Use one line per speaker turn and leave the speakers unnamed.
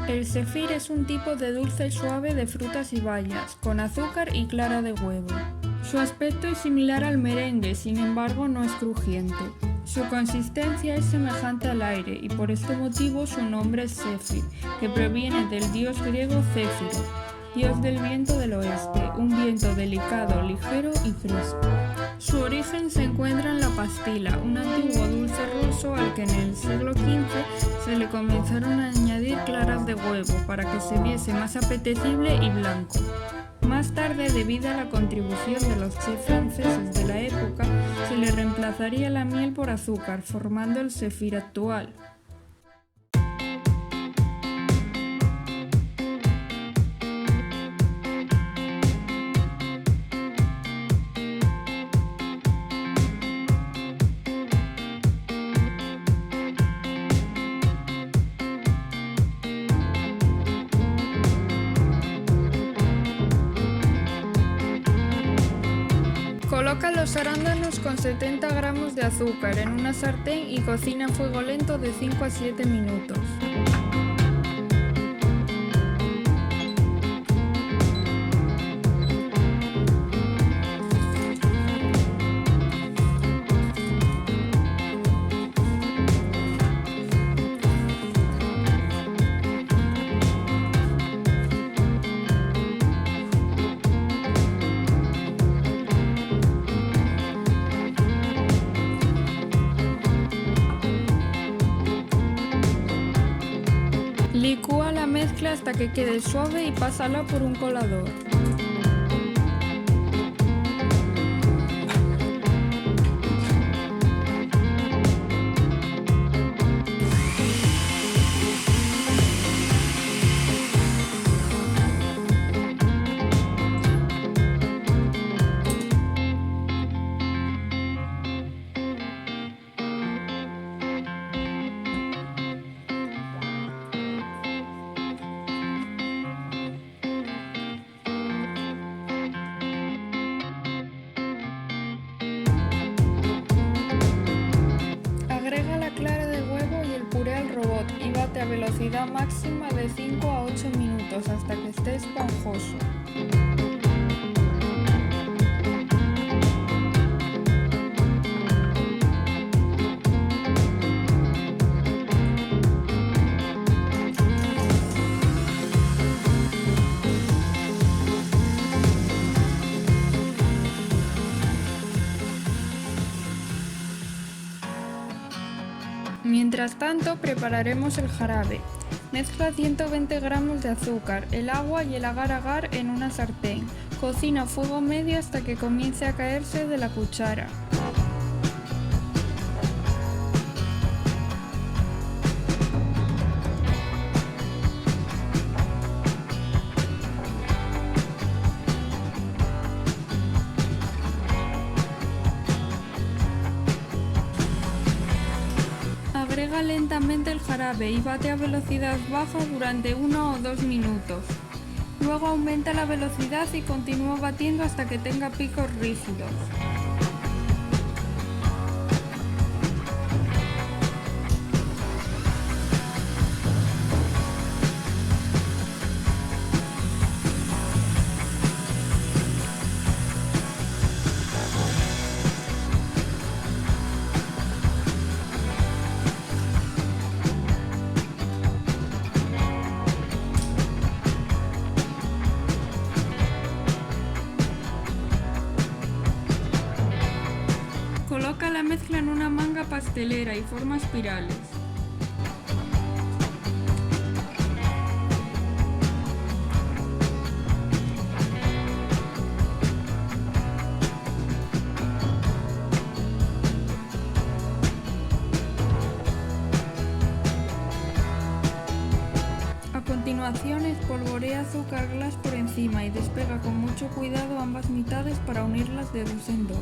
El zefir es un tipo de dulce suave de frutas y bayas, con azúcar y clara de huevo. Su aspecto es similar al merengue, sin embargo no es crujiente. Su consistencia es semejante al aire y por este motivo su nombre es zefir, que proviene del dios griego Céfiro, dios del viento del oeste, un viento delicado, ligero y fresco. Su origen se encuentra en la pastila, un antiguo dulce ruso al que en el siglo XV se le comenzaron a añadir claras de huevo para que se viese más apetecible y blanco. Más tarde, debido a la contribución de los chefs franceses de la época, se le reemplazaría la miel por azúcar, formando el zefir actual. Coloca los arándanos con 70 gramos de azúcar en una sartén y cocina a fuego lento de 5 a 7 minutos. Licúa la mezcla hasta que quede suave y pásala por un colador. Agrega la clara de huevo y el puré al robot y bate a velocidad máxima de 5 a 8 minutos hasta que esté esponjoso. Mientras tanto, prepararemos el jarabe. Mezcla 120 gramos de azúcar, el agua y el agar-agar en una sartén. Cocina a fuego medio hasta que comience a caerse de la cuchara. Agrega lentamente el jarabe y bate a velocidad baja durante 1 o 2 minutos. Luego aumenta la velocidad y continúa batiendo hasta que tenga picos rígidos. Coloca la mezcla en una manga pastelera y forma espirales. A continuación espolvorea azúcar glass por encima y despega con mucho cuidado ambas mitades para unirlas de dos en dos.